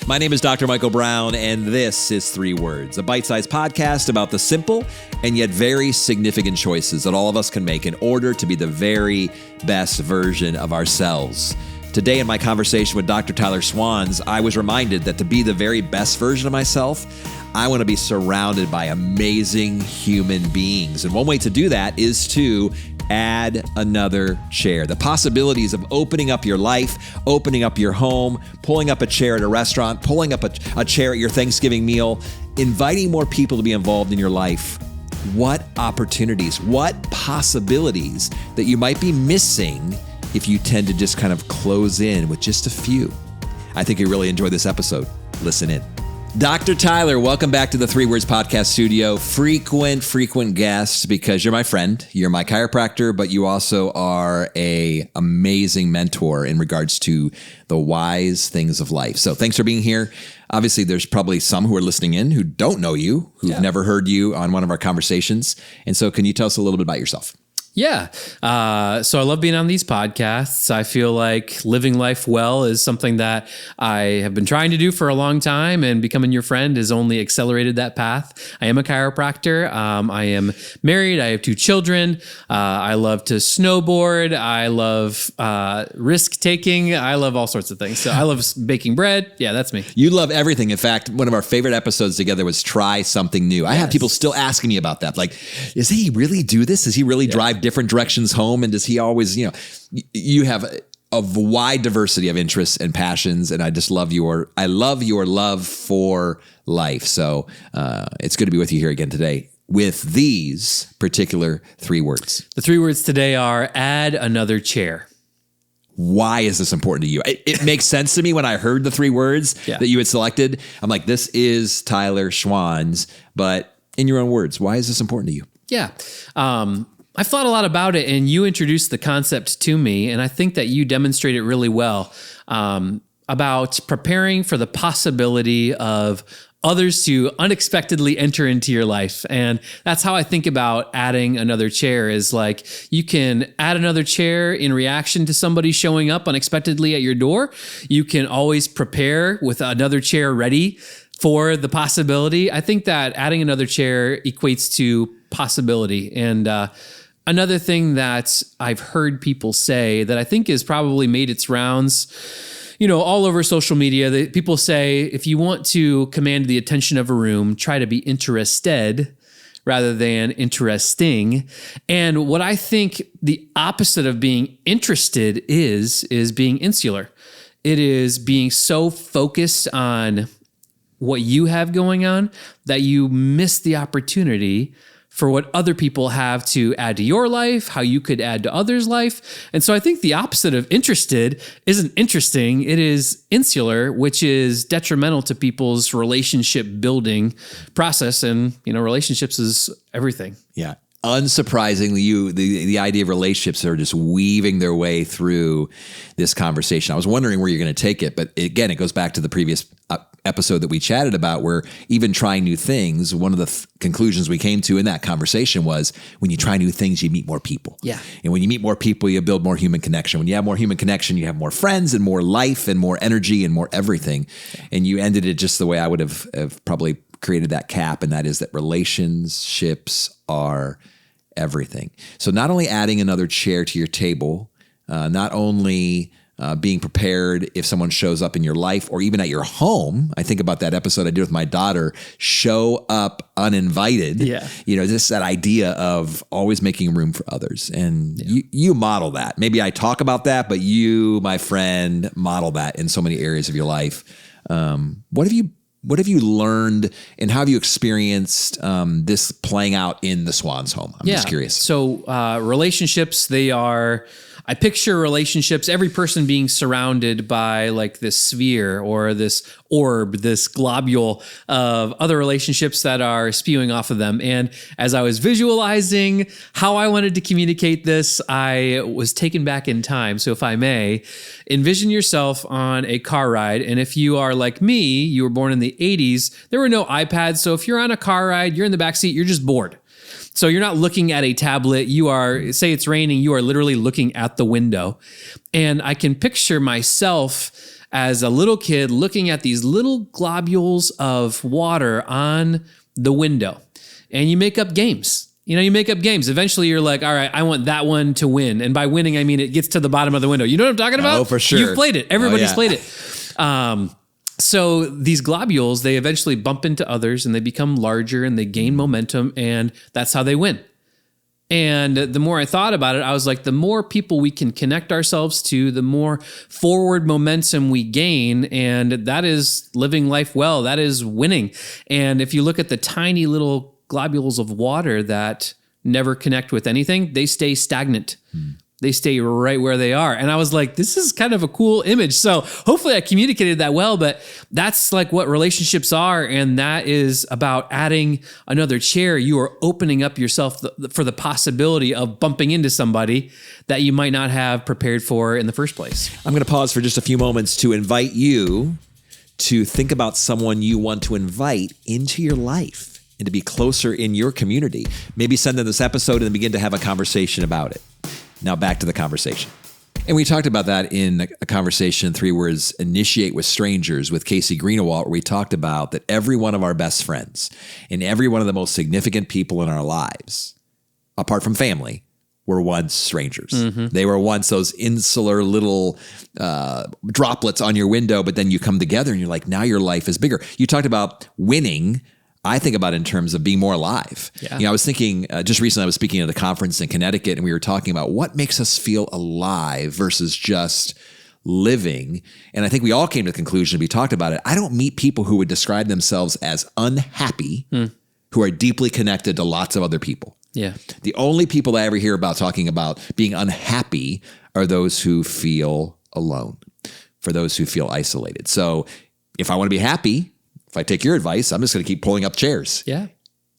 My name is Dr. Michael Brown, and this is 3 Words, a bite-sized podcast about the simple and yet very significant choices that all of us can make in order to be the very best version of ourselves. Today in my conversation with Dr. Tyler Schwanz, I was reminded that to be the very best version of myself, I want to be surrounded by amazing human beings. And one way to do that is to add another chair. The possibilities of opening up your life, opening up your home, pulling up a chair at a restaurant, pulling up a chair at your Thanksgiving meal, inviting more people to be involved in your life. What opportunities, what possibilities that you might be missing if you tend to just kind of close in with just a few. I think you really enjoyed this episode. Listen in. Dr. Tyler, welcome back to the 3 Words Podcast Studio. Frequent guest because you're my friend, you're my chiropractor, but you also are an amazing mentor in regards to the wise things of life. So thanks for being here. Obviously, there's probably some who are listening in who don't know you, who've never heard you on one of our conversations. And so can you tell us a little bit about yourself? Yeah. So I love being on these podcasts. I feel like living life well is something that I have been trying to do for a long time, and becoming your friend has only accelerated that path. I am a chiropractor. I am married. I have 2 children. I love to snowboard. I love risk taking. I love all sorts of things. So I love baking bread. Yeah, that's me. You love everything. In fact, one of our favorite episodes together was try something new. I have people still asking me about that. Like, does he really do this? Does he really drive different directions home? And does he always, you have a wide diversity of interests and passions. And I just love your love for life. So it's good to be with you here again today with these particular 3 words. The 3 words today are add another chair. Why is this important to you? It makes sense to me when I heard the 3 words that you had selected. I'm like, this is Tyler Schwanz, but in your own words, why is this important to you? Yeah. I've thought a lot about it, and you introduced the concept to me, and I think that you demonstrate it really well about preparing for the possibility of others to unexpectedly enter into your life. And that's how I think about adding another chair, is like you can add another chair in reaction to somebody showing up unexpectedly at your door. You can always prepare with another chair ready for the possibility. I think that adding another chair equates to possibility. And another thing that I've heard people say that I think has probably made its rounds, all over social media, that people say, if you want to command the attention of a room, try to be interested rather than interesting. And what I think the opposite of being interested is being insular. It is being so focused on what you have going on that you miss the opportunity for what other people have to add to your life, how you could add to others' life. And so I think the opposite of interested isn't interesting. It is insular, which is detrimental to people's relationship building process. And, relationships is everything. Yeah. Unsurprisingly, the idea of relationships are just weaving their way through this conversation. I was wondering where you're going to take it, but again, it goes back to the previous episode that we chatted about, where even trying new things, one of the conclusions we came to in that conversation was when you try new things, you meet more people. Yeah. And when you meet more people, you build more human connection. When you have more human connection, you have more friends and more life and more energy and more everything. And you ended it just the way I would have probably created that cap, and that is that relationships are everything. So not only adding another chair to your table, not only being prepared if someone shows up in your life or even at your home. I think about that episode I did with my daughter, show up uninvited. Yeah. Just that idea of always making room for others. And you model that. Maybe I talk about that, but you, my friend, model that in so many areas of your life. What have you learned, and how have you experienced this playing out in the Schwanz home? I'm just curious. So relationships, I picture relationships, every person being surrounded by like this sphere or this orb, this globule of other relationships that are spewing off of them. And as I was visualizing how I wanted to communicate this, I was taken back in time. So if I may, envision yourself on a car ride. And if you are like me, you were born in the 80s, there were no iPads. So if you're on a car ride, you're in the backseat, you're just bored. So you're not looking at a tablet. You are, say it's raining, you are literally looking at the window. And I can picture myself as a little kid looking at these little globules of water on the window, and you make up games. You make up games. Eventually you're like, all right, I want that one to win. And by winning, I mean it gets to the bottom of the window. You know what I'm talking about? Oh, for sure. You've played it. Everybody's played it. So these globules, they eventually bump into others and they become larger and they gain momentum, and that's how they win. And the more I thought about it, I was like, the more people we can connect ourselves to, the more forward momentum we gain. And that is living life well. That is winning. And if you look at the tiny little globules of water that never connect with anything, they stay stagnant. They stay right where they are. And I was like, this is kind of a cool image. So hopefully I communicated that well, but that's like what relationships are. And that is about adding another chair. You are opening up yourself for the possibility of bumping into somebody that you might not have prepared for in the first place. I'm going to pause for just a few moments to invite you to think about someone you want to invite into your life and to be closer in your community. Maybe send them this episode and then begin to have a conversation about it. Now back to the conversation. And we talked about that in a conversation, 3 words, Initiate with Strangers with Casey Greenawalt, where we talked about that every one of our best friends and every one of the most significant people in our lives, apart from family, were once strangers. Mm-hmm. They were once those insular little droplets on your window, but then you come together and you're like, now your life is bigger. You talked about winning. I think about it in terms of being more alive. Yeah. I was thinking just recently, I was speaking at a conference in Connecticut, and we were talking about what makes us feel alive versus just living. And I think we all came to the conclusion, we talked about it. I don't meet people who would describe themselves as unhappy, who are deeply connected to lots of other people. Yeah. The only people I ever hear about talking about being unhappy are those who feel alone, for those who feel isolated. So if I want to be happy, if I take your advice, I'm just going to keep pulling up chairs. Yeah.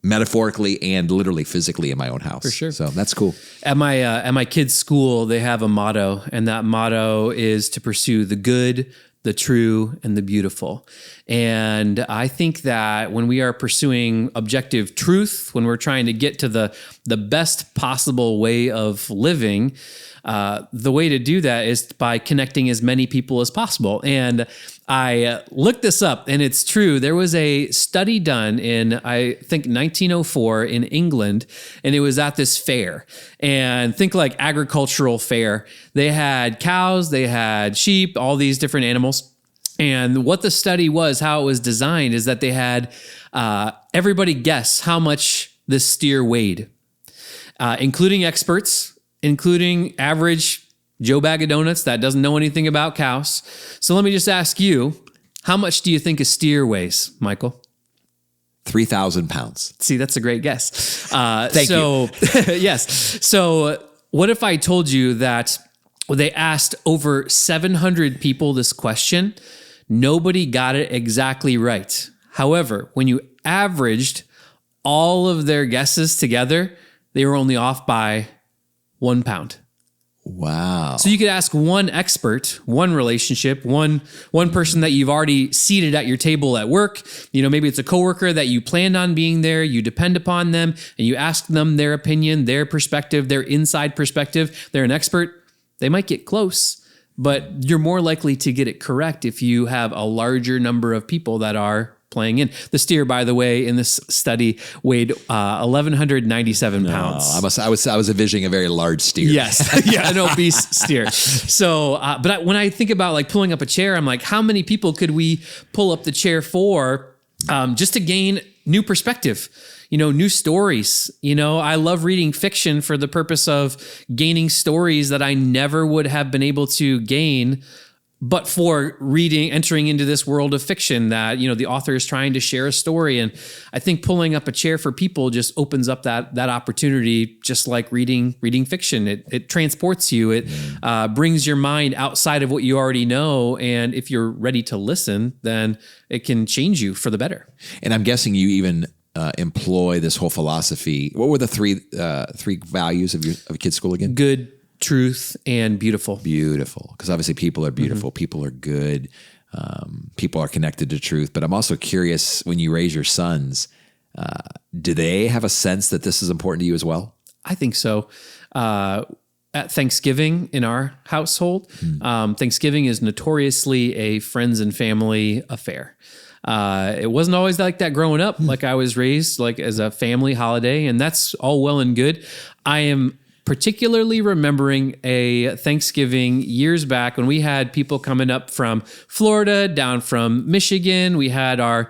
Metaphorically and literally physically in my own house. For sure. So that's cool. At my kids' school, they have a motto, and that motto is to pursue the good, the true, and the beautiful. And I think that when we are pursuing objective truth, when we're trying to get to the best possible way of living, the way to do that is by connecting as many people as possible. And I looked this up, and it's true. There was a study done in, I think, 1904 in England, and it was at this fair. And think like agricultural fair. They had cows, they had sheep, all these different animals. And what the study was, how it was designed, is that they had everybody guess how much this steer weighed, including experts, including average Joe Bag of Donuts that doesn't know anything about cows. So let me just ask you, how much do you think a steer weighs, Michael? 3,000 pounds. See, that's a great guess. Thank you. Yes. So what if I told you that they asked over 700 people this question? Nobody got it exactly right. However, when you averaged all of their guesses together, they were only off by 1 pound. Wow. So you could ask one expert, one relationship, one person that you've already seated at your table at work. Maybe it's a coworker that you planned on being there. You depend upon them and you ask them their opinion, their perspective, their inside perspective. They're an expert. They might get close, but you're more likely to get it correct if you have a larger number of people that are playing in. The steer, by the way, in this study weighed 1,197 pounds. I was envisioning a very large steer. Yes, yeah, an obese steer. So, but when I think about like pulling up a chair, I'm like, how many people could we pull up the chair for, just to gain new perspective? New stories. I love reading fiction for the purpose of gaining stories that I never would have been able to gain but for entering into this world of fiction that, the author is trying to share a story. And I think pulling up a chair for people just opens up that opportunity, just like reading fiction. It transports you. It brings your mind outside of what you already know. And if you're ready to listen, then it can change you for the better. And I'm guessing you even employ this whole philosophy. What were the three values of your kids' school again? Good, truth, and beautiful. Beautiful. Because obviously people are beautiful. Mm-hmm. People are good. People are connected to truth. But I'm also curious, when you raise your sons, do they have a sense that this is important to you as well? I think so. at Thanksgiving in our household. Thanksgiving is notoriously a friends and family affair. It wasn't always like that growing up. Like I was raised like as a family holiday, and that's all well and good. I am particularly remembering a Thanksgiving years back when we had people coming up from Florida, down from Michigan. We had our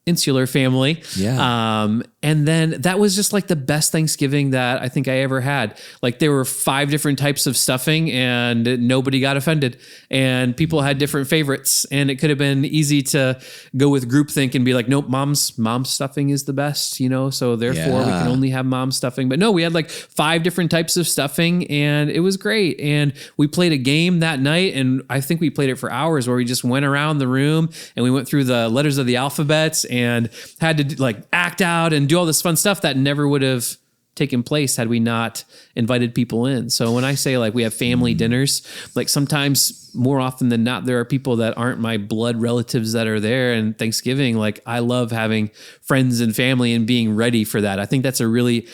insular family. Yeah. And then that was just like the best Thanksgiving that I think I ever had. Like there were 5 different types of stuffing and nobody got offended, and people had different favorites, and it could have been easy to go with groupthink and be like, nope, mom's stuffing is the best, so therefore we can only have mom's stuffing. But no, we had like 5 different types of stuffing, and it was great. And we played a game that night, and I think we played it for hours, where we just went around the room and we went through the letters of the alphabets and had to like act out and do all this fun stuff that never would have taken place had we not invited people in. So when I say like we have family dinners, like sometimes more often than not, there are people that aren't my blood relatives that are there. And Thanksgiving, like I love having friends and family and being ready for that. I think that's a really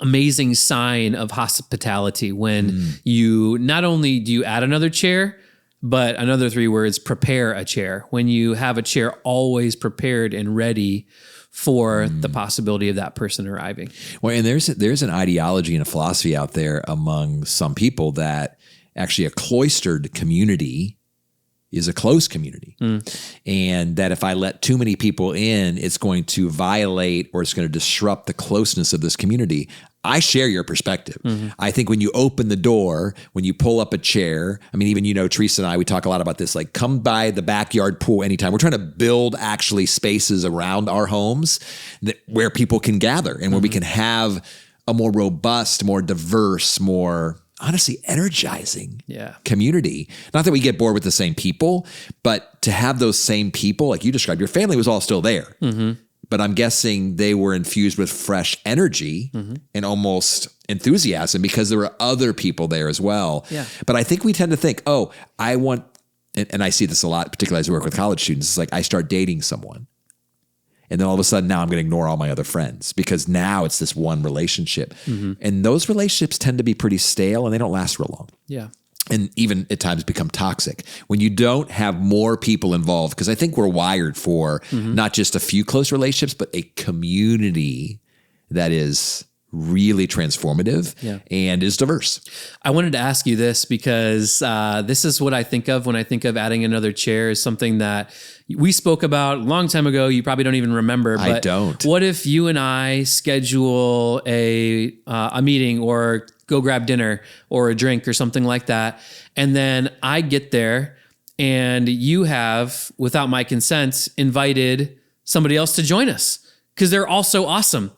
amazing sign of hospitality when you not only do you add another chair, but another 3 words, prepare a chair. When you have a chair always prepared and ready for the possibility of that person arriving. Well, and there's an ideology and a philosophy out there among some people that actually a cloistered community is a closed community. And that if I let too many people in, it's going to violate or it's going to disrupt the closeness of this community. I share your perspective. I think when you open the door, when you pull up a chair, I mean, even, Teresa and I, we talk a lot about this, like come by the backyard pool anytime. We're trying to build actually spaces around our homes where people can gather and where we can have a more robust, more diverse, more honestly energizing community. Not that we get bored with the same people, but to have those same people, like you described, your family was all still there. But I'm guessing they were infused with fresh energy and almost enthusiasm because there were other people there as well. Yeah. But I think we tend to think, I want, and I see this a lot, particularly as I work with college students, it's like I start dating someone. And then all of a sudden now I'm going to ignore all my other friends because now it's this one relationship. And those relationships tend to be pretty stale and they don't last real long. Yeah. And even at times become toxic when you don't have more people involved. Because I think we're wired for not just a few close relationships, but a community that is really transformative and is diverse. I wanted to ask you this because this is what I think of when I think of adding another chair is something that we spoke about a long time ago. You probably don't even remember. But I don't. What if you and I schedule a meeting or go grab dinner or a drink or something like that, and then I get there and you have, without my consent, invited somebody else to join us because they're also awesome.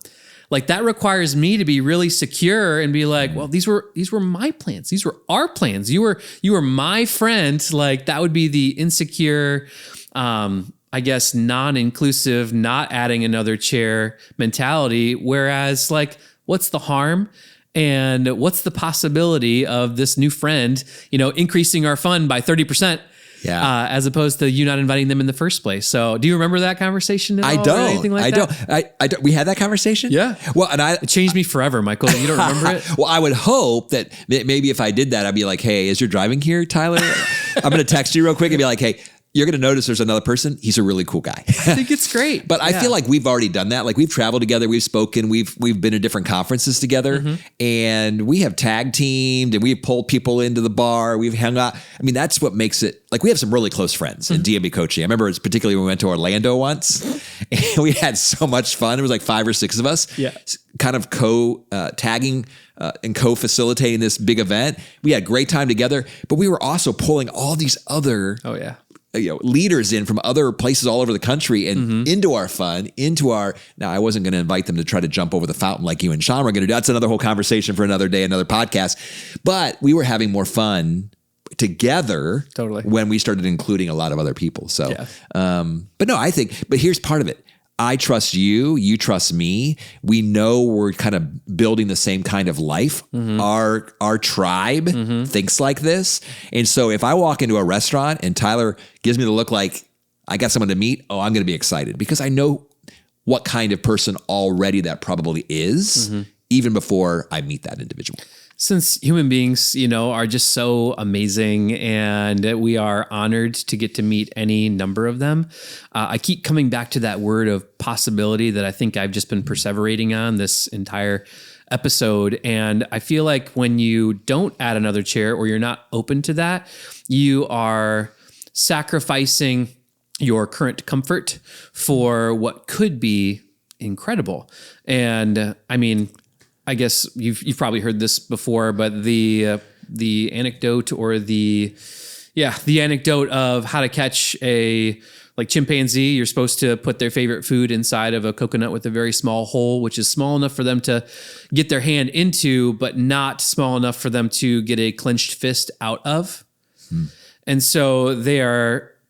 Like that requires me to be really secure and be like, well, these were my plans. These were our plans. You were my friend. Like that would be the insecure, I guess, non-inclusive, not adding another chair mentality. Whereas like, what's the harm? And what's the possibility of this new friend, increasing our fun by 30%? Yeah. As opposed to you not inviting them in the first place. So do you remember that conversation at all? I don't. Or anything like that? I don't. We had that conversation? Yeah. Well, and it changed me forever, Michael. You don't remember it? Well, I would hope that maybe if I did that, I'd be like, hey, as you're driving here, Tyler, I'm going to text you real quick and be like, hey, you're going to notice there's another person. He's a really cool guy. I think it's great. But I feel like we've already done that. Like we've traveled together, we've spoken, we've been to different conferences together, and we have tag teamed and we've pulled people into the bar. We've hung out. I mean, that's what makes it, like we have some really close friends in DMB coaching. I remember it's particularly when we went to Orlando once and we had so much fun. It was like 5 or 6 of us kind of tagging and co-facilitating this big event. We had a great time together, but we were also pulling all these other leaders in from other places all over the country and into our fun, now I wasn't going to invite them to try to jump over the fountain like you and Sean were going to do. That's another whole conversation for another day, another podcast. But we were having more fun together when we started including a lot of other people. So, but no, but here's part of it. I trust you, you trust me. We know we're kind of building the same kind of life. Our tribe thinks like this. And so if I walk into a restaurant and Tyler gives me the look like I got someone to meet, I'm going to be excited because I know what kind of person already that probably is even before I meet that individual. since human beings, are just so amazing and we are honored to get to meet any number of them, I keep coming back to that word of possibility that I think I've just been perseverating on this entire episode. And I feel like when you don't add another chair or you're not open to that, you are sacrificing your current comfort for what could be incredible. And I guess you've probably heard this before, but the anecdote or the anecdote of how to catch a chimpanzee. You're supposed to put their favorite food inside of a coconut with a very small hole, which is small enough for them to get their hand into, but not small enough for them to get a clenched fist out of. And so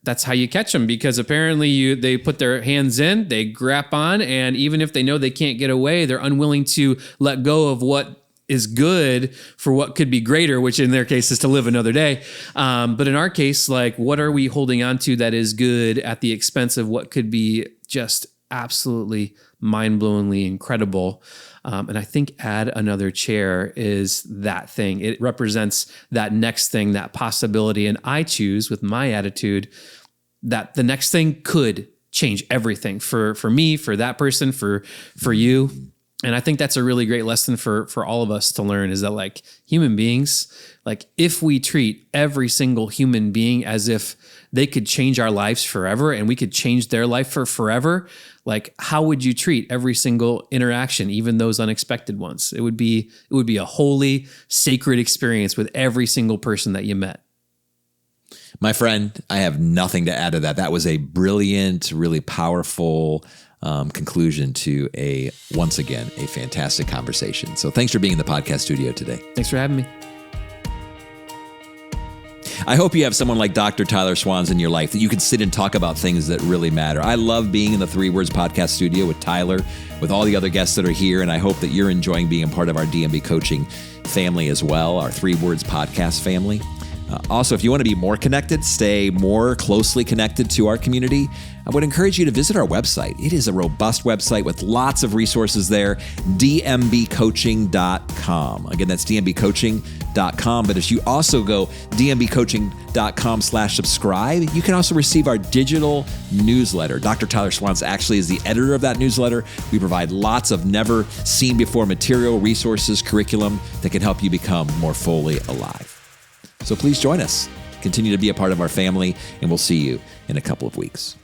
that's how you catch them, because apparently they put their hands in, they grab on, and even if they know they can't get away, they're unwilling to let go of what is good for what could be greater, which in their case is to live another day. But in our case, what are we holding on to that is good at the expense of what could be just absolutely mind-blowingly incredible? And I think add another chair is that thing. It represents that next thing, that possibility. And I choose with my attitude that the next thing could change everything for me, for that person, for you. And I think that's a really great lesson for all of us to learn, is that human beings, if we treat every single human being as if they could change our lives forever and we could change their life for forever, how would you treat every single interaction, even those unexpected ones? It would be a holy, sacred experience with every single person that you met. My friend, I have nothing to add to that. That was a brilliant, really powerful conclusion to once again, a fantastic conversation. So thanks for being in the podcast studio today. Thanks for having me. I hope you have someone like Dr. Tyler Schwanz in your life that you can sit and talk about things that really matter. I love being in the 3 Words podcast studio with Tyler, with all the other guests that are here, and I hope that you're enjoying being a part of our DMB coaching family as well, our 3 Words podcast family. Also, if you want to be more connected, stay more closely connected to our community, I would encourage you to visit our website. It is a robust website with lots of resources there, dmbcoaching.com. Again, that's dmbcoaching.com. But if you also go dmbcoaching.com/subscribe, you can also receive our digital newsletter. Dr. Tyler Schwanz actually is the editor of that newsletter. We provide lots of never seen before material, resources, curriculum that can help you become more fully alive. So please join us. Continue to be a part of our family, and we'll see you in a couple of weeks.